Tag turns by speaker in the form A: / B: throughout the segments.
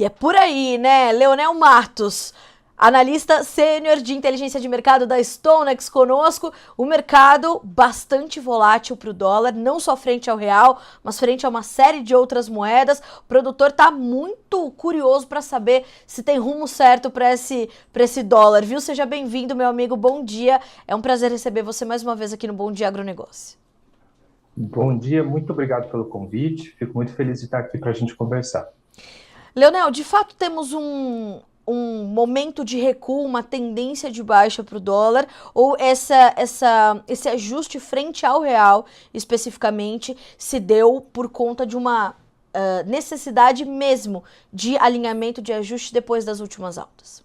A: E é por aí, né? Leonel Matos, analista sênior de inteligência de mercado da StoneX conosco. O mercado bastante volátil para o dólar, não só frente ao real, mas frente a uma série de outras moedas. O produtor está muito curioso para saber se tem rumo certo para esse dólar, viu? Seja bem-vindo, meu amigo. Bom dia. É um prazer receber você mais uma vez aqui no Bom Dia Agronegócio.
B: Bom dia, muito obrigado pelo convite. Fico muito feliz de estar aqui para a gente conversar.
A: Leonel, de fato temos um momento de recuo, uma tendência de baixa para o dólar, ou esse ajuste frente ao real, especificamente, se deu por conta de uma necessidade mesmo de alinhamento de ajuste depois das últimas altas?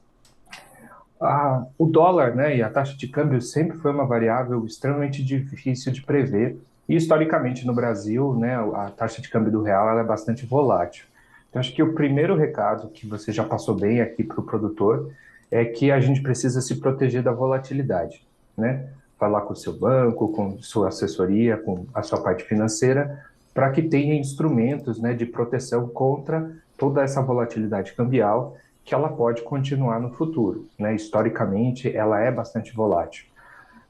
B: O dólar, né, e a taxa de câmbio sempre foi uma variável extremamente difícil de prever. E historicamente no Brasil, né, a taxa de câmbio do real ela é bastante volátil. Então acho que o primeiro recado que você já passou bem aqui para o produtor é que a gente precisa se proteger da volatilidade, né? Falar com o seu banco, com sua assessoria, com a sua parte financeira, para que tenha instrumentos, né, de proteção contra toda essa volatilidade cambial que ela pode continuar no futuro, né? Historicamente, ela é bastante volátil.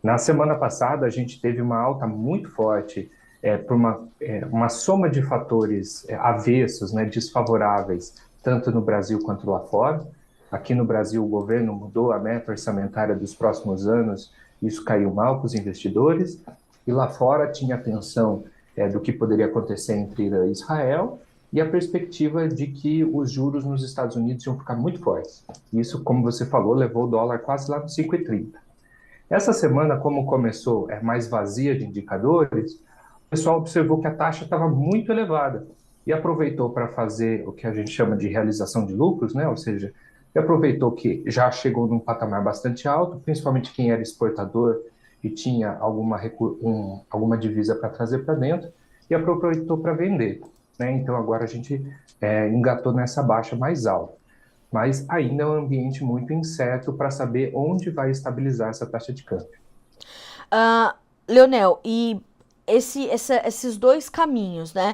B: Na semana passada, a gente teve uma alta muito forte por uma soma de fatores avessos, né, desfavoráveis, tanto no Brasil quanto lá fora. Aqui no Brasil, o governo mudou a meta orçamentária dos próximos anos, isso caiu mal para os investidores. E lá fora tinha a tensão do que poderia acontecer entre Irã e Israel e a perspectiva de que os juros nos Estados Unidos iam ficar muito fortes. Isso, como você falou, levou o dólar quase lá no 5,30. Essa semana, como começou mais vazia de indicadores, o pessoal observou que a taxa estava muito elevada e aproveitou para fazer o que a gente chama de realização de lucros, né? Ou seja, aproveitou que já chegou num patamar bastante alto, principalmente quem era exportador e tinha alguma divisa para trazer para dentro, e aproveitou para vender, né? Então agora a gente engatou nessa baixa mais alta, mas ainda é um ambiente muito incerto para saber onde vai estabilizar essa taxa de câmbio.
A: Uh, Leonel, e esses dois caminhos, né?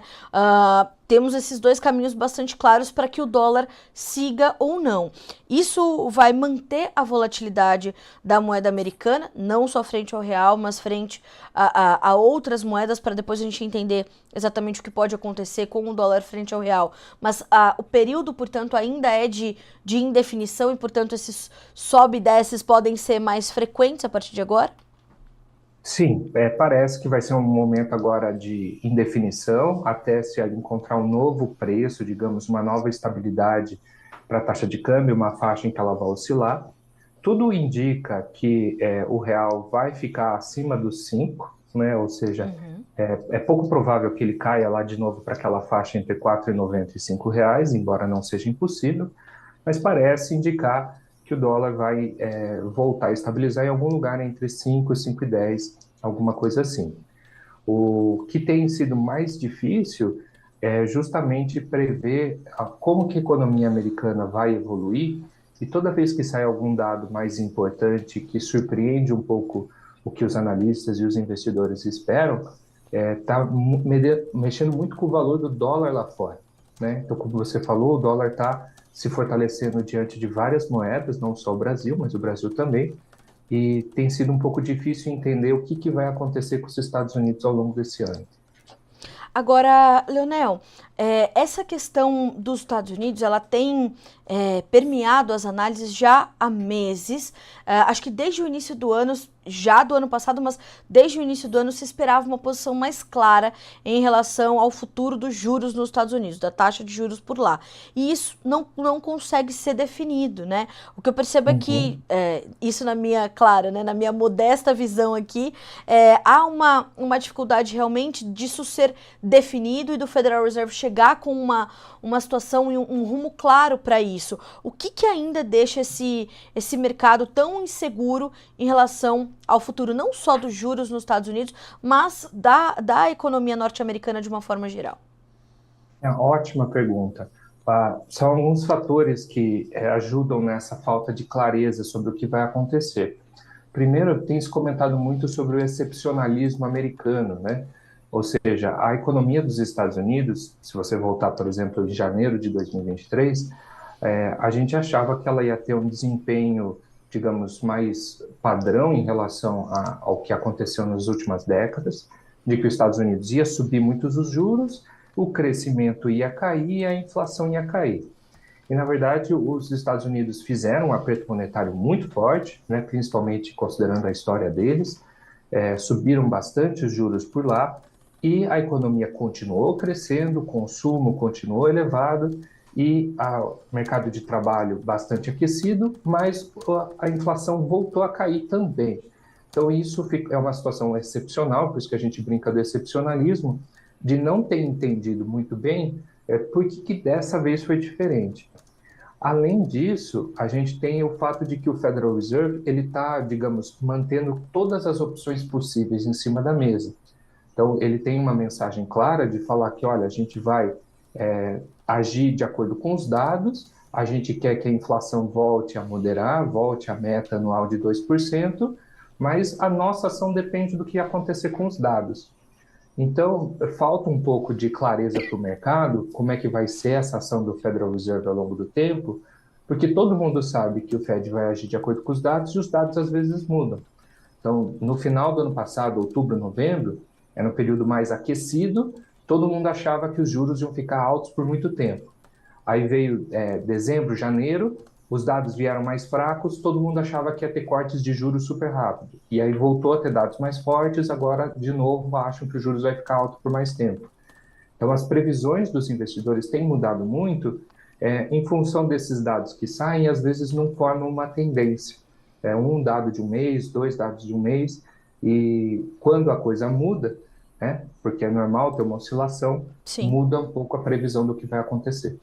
A: Temos esses dois caminhos bastante claros para que o dólar siga ou não. Isso vai manter a volatilidade da moeda americana, não só frente ao real, mas frente a outras moedas, para depois a gente entender exatamente o que pode acontecer com o dólar frente ao real. Mas o período, portanto, ainda é de indefinição e, portanto, esses sobe e desces podem ser mais frequentes a partir de agora?
B: Sim, parece que vai ser um momento agora de indefinição, até se encontrar um novo preço, digamos, uma nova estabilidade para a taxa de câmbio, uma faixa em que ela vai oscilar. Tudo indica que o real vai ficar acima dos 5, né? Ou seja, é pouco provável que ele caia lá de novo para aquela faixa entre 4,90 e R$ 5, embora não seja impossível, mas parece indicar que o dólar vai voltar a estabilizar em algum lugar entre 5 e 5,10, alguma coisa assim. O que tem sido mais difícil é justamente prever como que a economia americana vai evoluir, e toda vez que sai algum dado mais importante que surpreende um pouco o que os analistas e os investidores esperam, está mexendo muito com o valor do dólar lá fora, né? Então, como você falou, o dólar está se fortalecendo diante de várias moedas, não só o Brasil, mas o Brasil também, e tem sido um pouco difícil entender o que vai acontecer com os Estados Unidos ao longo desse ano.
A: Agora, Leonel, essa questão dos Estados Unidos, ela tem permeado as análises já há meses. Acho que desde o início do ano, já do ano passado, mas desde o início do ano se esperava uma posição mais clara em relação ao futuro dos juros nos Estados Unidos, da taxa de juros por lá. E isso não consegue ser definido, né? O que eu percebo é que,
B: Uhum.
A: isso na minha, claro, né, na minha modesta visão aqui, há uma dificuldade realmente disso ser definido e do Federal Reserve chegar com uma situação e um rumo claro para isso. O que ainda deixa esse mercado tão inseguro em relação ao futuro, não só dos juros nos Estados Unidos, mas da economia norte-americana de uma forma geral?
B: Ótima pergunta. São alguns fatores que ajudam nessa falta de clareza sobre o que vai acontecer. Primeiro, tem se comentado muito sobre o excepcionalismo americano, né? Ou seja, a economia dos Estados Unidos, se você voltar, por exemplo, em janeiro de 2023, A gente achava que ela ia ter um desempenho, digamos, mais padrão em relação ao que aconteceu nas últimas décadas, de que os Estados Unidos ia subir muitos os juros, o crescimento ia cair e a inflação ia cair. E, na verdade, os Estados Unidos fizeram um aperto monetário muito forte, né, principalmente considerando a história deles, subiram bastante os juros por lá, e a economia continuou crescendo, o consumo continuou elevado, e o mercado de trabalho bastante aquecido, mas a inflação voltou a cair também. Então, isso é uma situação excepcional, por isso que a gente brinca do excepcionalismo, de não ter entendido muito bem por que dessa vez foi diferente. Além disso, a gente tem o fato de que o Federal Reserve ele está, digamos, mantendo todas as opções possíveis em cima da mesa. Então, ele tem uma mensagem clara de falar que, olha, a gente vai agir de acordo com os dados, a gente quer que a inflação volte a moderar, volte à meta anual de 2%, mas a nossa ação depende do que acontecer com os dados. Então, falta um pouco de clareza para o mercado, como é que vai ser essa ação do Federal Reserve ao longo do tempo, porque todo mundo sabe que o Fed vai agir de acordo com os dados e os dados às vezes mudam. Então, no final do ano passado, outubro, novembro, era um período mais aquecido, todo mundo achava que os juros iam ficar altos por muito tempo. Aí veio dezembro, janeiro, os dados vieram mais fracos, todo mundo achava que ia ter cortes de juros super rápido. E aí voltou a ter dados mais fortes, agora, de novo, acham que os juros vai ficar alto por mais tempo. Então, as previsões dos investidores têm mudado muito em função desses dados que saem, às vezes não formam uma tendência. Um dado de um mês, dois dados de um mês, e quando a coisa muda, porque é normal ter uma oscilação,
A: Sim.
B: muda um pouco a previsão do que vai acontecer.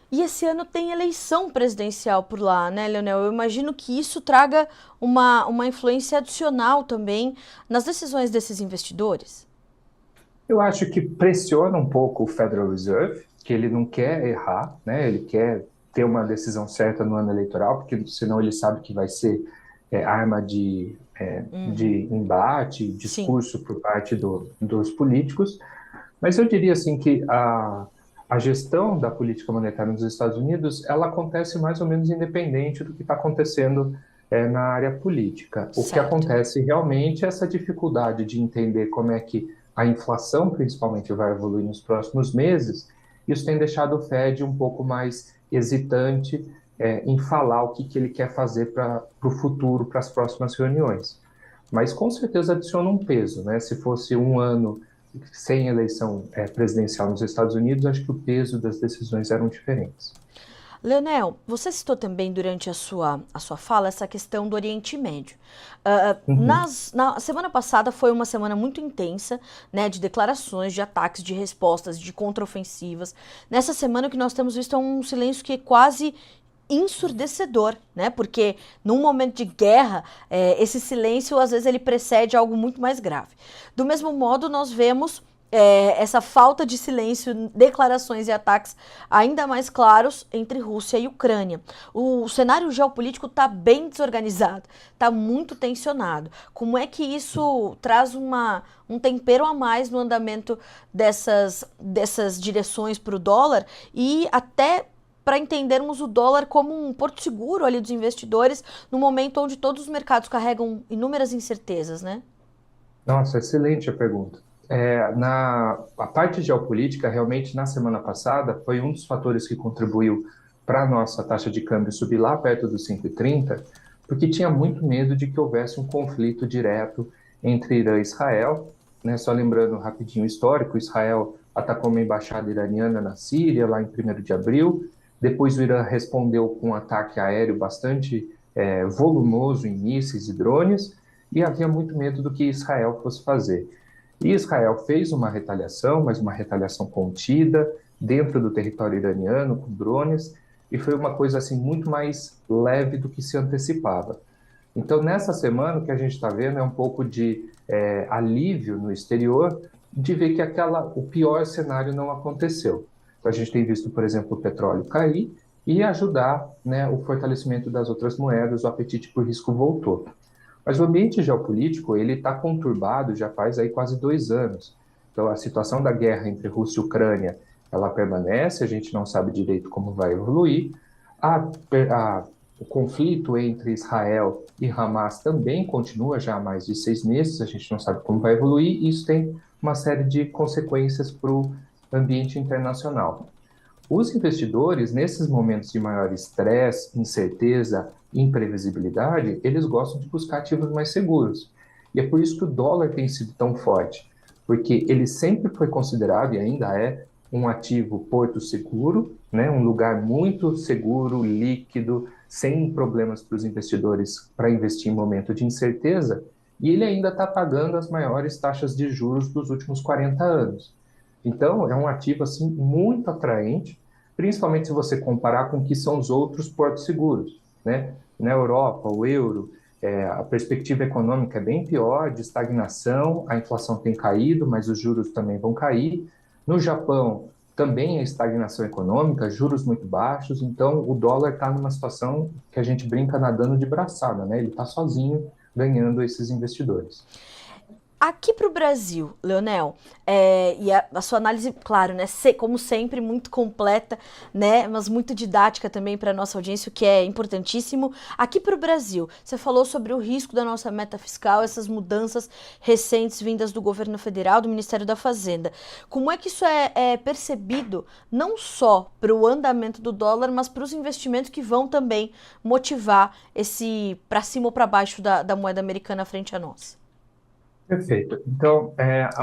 A: E esse ano tem eleição presidencial por lá, né, Leonel? Eu imagino que isso traga uma influência adicional também nas decisões desses investidores.
B: Eu acho que pressiona um pouco o Federal Reserve, que ele não quer errar, né? Ele quer ter uma decisão certa no ano eleitoral, porque senão ele sabe que vai ser arma de embate,
A: Sim.
B: discurso por parte dos políticos. Mas eu diria assim que a gestão da política monetária nos Estados Unidos, ela acontece mais ou menos independente do que está acontecendo na área política. O que
A: Certo.
B: acontece realmente é essa dificuldade de entender como é que a inflação, principalmente, vai evoluir nos próximos meses. Isso tem deixado o Fed um pouco mais hesitante em falar o que ele quer fazer para o futuro, para as próximas reuniões. Mas com certeza adiciona um peso, né? Se fosse um ano sem eleição presidencial nos Estados Unidos, acho que o peso das decisões eram diferentes.
A: Leonel, você citou também durante a sua fala essa questão do Oriente Médio.
B: Uhum.
A: Na semana passada foi uma semana muito intensa, né, de declarações, de ataques, de respostas, de contraofensivas. Nessa semana o que nós temos visto é um silêncio que é quase ensurdecedor, né? Porque num momento de guerra, esse silêncio às vezes ele precede algo muito mais grave. Do mesmo modo, nós vemos essa falta de silêncio, declarações e ataques ainda mais claros entre Rússia e Ucrânia. O cenário geopolítico está bem desorganizado, está muito tensionado. Como é que isso traz um tempero a mais no andamento dessas direções para o dólar e até para entendermos o dólar como um porto seguro ali dos investidores no momento onde todos os mercados carregam inúmeras incertezas, né?
B: Nossa, excelente a pergunta. A parte geopolítica, realmente, na semana passada, foi um dos fatores que contribuiu para a nossa taxa de câmbio subir lá perto dos 5,30, porque tinha muito medo de que houvesse um conflito direto entre Irã e Israel, né? Só lembrando rapidinho o histórico, Israel atacou uma embaixada iraniana na Síria, lá em 1º de abril, depois o Irã respondeu com um ataque aéreo bastante volumoso em mísseis e drones, e havia muito medo do que Israel fosse fazer. E Israel fez uma retaliação, mas uma retaliação contida, dentro do território iraniano, com drones, e foi uma coisa assim muito mais leve do que se antecipava. Então, nessa semana, o que a gente está vendo é um pouco de alívio no exterior, de ver que o pior cenário não aconteceu. Então, a gente tem visto, por exemplo, o petróleo cair e ajudar, né, o fortalecimento das outras moedas, o apetite por risco voltou. Mas o ambiente geopolítico ele está conturbado já faz aí quase 2 anos. Então a situação da guerra entre Rússia e Ucrânia ela permanece, a gente não sabe direito como vai evoluir. O conflito entre Israel e Hamas também continua já há mais de 6 meses, a gente não sabe como vai evoluir, e isso tem uma série de consequências para o ambiente internacional. Os investidores, nesses momentos de maior estresse, incerteza, imprevisibilidade, eles gostam de buscar ativos mais seguros. E é por isso que o dólar tem sido tão forte, porque ele sempre foi considerado e ainda é um ativo porto seguro, né? Um lugar muito seguro, líquido, sem problemas para os investidores para investir em momento de incerteza, e ele ainda está pagando as maiores taxas de juros dos últimos 40 anos. Então, é um ativo assim muito atraente, principalmente se você comparar com o que são os outros portos seguros, né? Na Europa, o euro, a perspectiva econômica é bem pior, de estagnação, a inflação tem caído, mas os juros também vão cair. No Japão, também é estagnação econômica, juros muito baixos, então o dólar está numa situação que a gente brinca nadando de braçada, né? Ele está sozinho ganhando esses investidores.
A: Aqui para o Brasil, Leonel, e a sua análise, claro, né, como sempre, muito completa, né, mas muito didática também para a nossa audiência, o que é importantíssimo. Aqui para o Brasil, você falou sobre o risco da nossa meta fiscal, essas mudanças recentes vindas do governo federal, do Ministério da Fazenda. Como é que isso é percebido, não só para o andamento do dólar, mas para os investimentos que vão também motivar esse para cima ou para baixo da moeda americana frente a nós?
B: Perfeito. Então,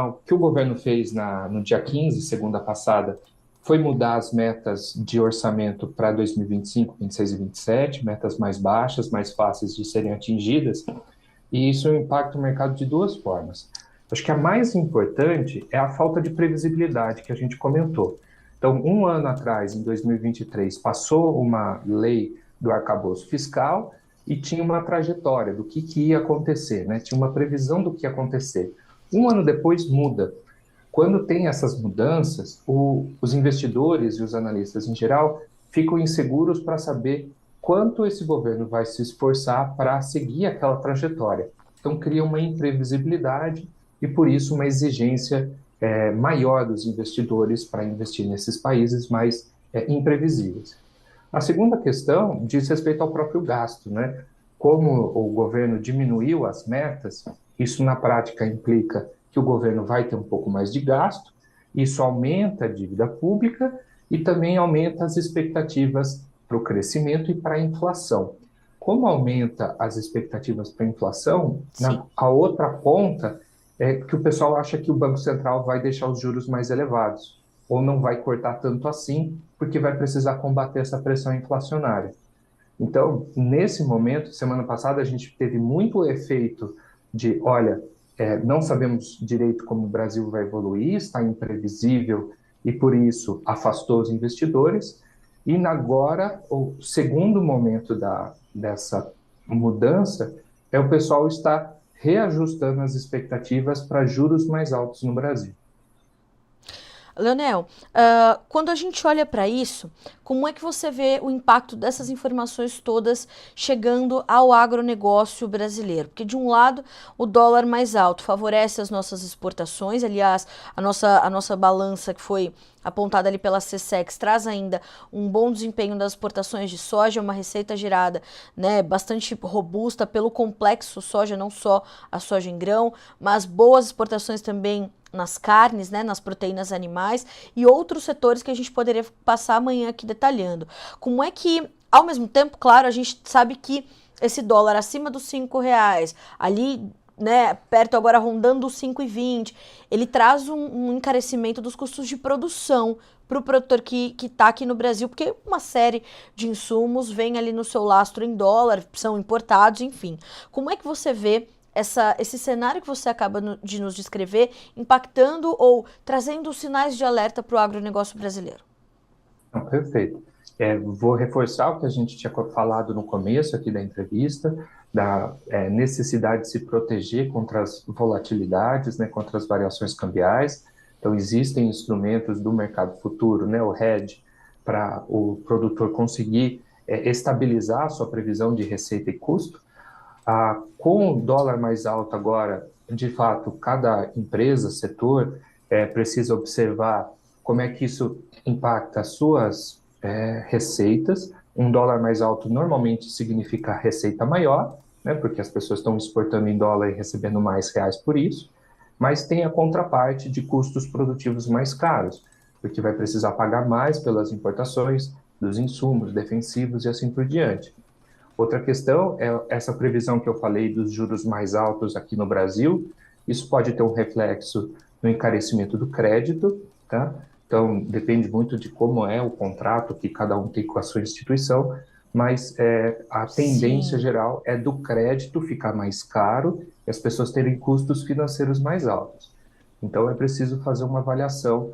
B: o que o governo fez no dia 15, segunda passada, foi mudar as metas de orçamento para 2025, 26 e 27, metas mais baixas, mais fáceis de serem atingidas, e isso impacta o mercado de duas formas. Acho que a mais importante é a falta de previsibilidade que a gente comentou. Então, um ano atrás, em 2023, passou uma lei do arcabouço fiscal e tinha uma trajetória do que ia acontecer, né? Tinha uma previsão do que ia acontecer. Um ano depois muda. Quando tem essas mudanças, os investidores e os analistas em geral ficam inseguros para saber quanto esse governo vai se esforçar para seguir aquela trajetória. Então, cria uma imprevisibilidade e, por isso, uma exigência maior dos investidores para investir nesses países mais imprevisíveis. A segunda questão diz respeito ao próprio gasto, né? Como o governo diminuiu as metas, isso na prática implica que o governo vai ter um pouco mais de gasto, isso aumenta a dívida pública e também aumenta as expectativas para o crescimento e para a inflação. Como aumenta as expectativas para a inflação,
A: Sim.
B: a outra ponta é que o pessoal acha que o Banco Central vai deixar os juros mais elevados, ou não vai cortar tanto assim, porque vai precisar combater essa pressão inflacionária. Então, nesse momento, semana passada, a gente teve muito efeito de, olha, não sabemos direito como o Brasil vai evoluir, está imprevisível e, por isso, afastou os investidores. E agora, o segundo momento dessa mudança é o pessoal estar reajustando as expectativas para juros mais altos no Brasil.
A: Leonel, quando a gente olha para isso, como é que você vê o impacto dessas informações todas chegando ao agronegócio brasileiro? Porque, de um lado, o dólar mais alto favorece as nossas exportações, aliás, a nossa balança que foi apontada ali pela CSEX traz ainda um bom desempenho das exportações de soja, uma receita gerada, né, bastante robusta pelo complexo soja, não só a soja em grão, mas boas exportações também nas carnes, né, nas proteínas animais e outros setores que a gente poderia passar amanhã aqui detalhando. Como é que, ao mesmo tempo, claro, a gente sabe que esse dólar acima dos R$ 5, ali, né, perto agora rondando os 5,20, ele traz um encarecimento dos custos de produção para o produtor que está aqui no Brasil, porque uma série de insumos vem ali no seu lastro em dólar, são importados, enfim. Como é que você vê esse cenário que você acaba de nos descrever impactando ou trazendo sinais de alerta para o agronegócio brasileiro?
B: Não, perfeito. Vou reforçar o que a gente tinha falado no começo aqui da entrevista, da necessidade de se proteger contra as volatilidades, né, contra as variações cambiais. Então, existem instrumentos do mercado futuro, né, o hedge, para o produtor conseguir estabilizar a sua previsão de receita e custo. Com o dólar mais alto agora, de fato, cada empresa, setor, precisa observar como é que isso impacta as suas receitas, Um dólar mais alto normalmente significa receita maior, né, porque as pessoas estão exportando em dólar e recebendo mais reais por isso, mas tem a contraparte de custos produtivos mais caros, porque vai precisar pagar mais pelas importações dos insumos defensivos e assim por diante. Outra questão é essa previsão que eu falei dos juros mais altos aqui no Brasil. Isso pode ter um reflexo no encarecimento do crédito, tá? Então, depende muito de como é o contrato que cada um tem com a sua instituição, mas a tendência
A: Sim.
B: geral é do crédito ficar mais caro e as pessoas terem custos financeiros mais altos. Então, é preciso fazer uma avaliação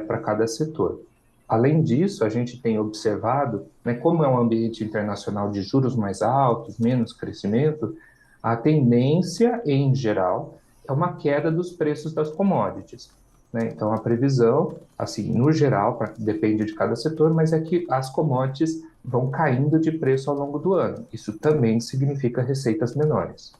B: para cada setor. Além disso, a gente tem observado, né, como é um ambiente internacional de juros mais altos, menos crescimento, a tendência, em geral, é uma queda dos preços das commodities, né? Então, a previsão, assim, no geral, depende de cada setor, mas é que as commodities vão caindo de preço ao longo do ano. Isso também significa receitas menores.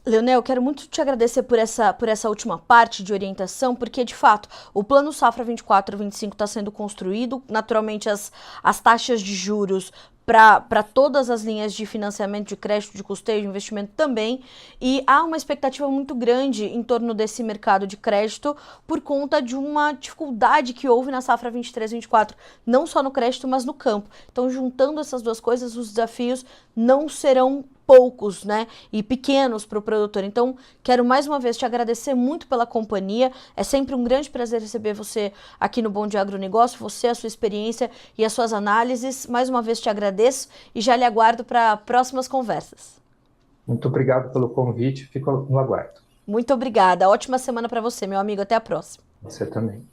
A: Leonel, eu quero muito te agradecer por essa última parte de orientação, porque, de fato, o Plano Safra 24-25 está sendo construído. Naturalmente, as taxas de juros para todas as linhas de financiamento, de crédito, de custeio, de investimento também. E há uma expectativa muito grande em torno desse mercado de crédito por conta de uma dificuldade que houve na safra 23-24, não só no crédito, mas no campo. Então, juntando essas duas coisas, os desafios não serão poucos, né, e pequenos para o produtor. Então, quero mais uma vez te agradecer muito pela companhia. É sempre um grande prazer receber você aqui no Bom Dia Agronegócio, você, a sua experiência e as suas análises. Mais uma vez te agradeço e já lhe aguardo para próximas conversas.
B: Muito obrigado pelo convite, fico no aguardo.
A: Muito obrigada. Ótima semana para você, meu amigo. Até a próxima.
B: Você também.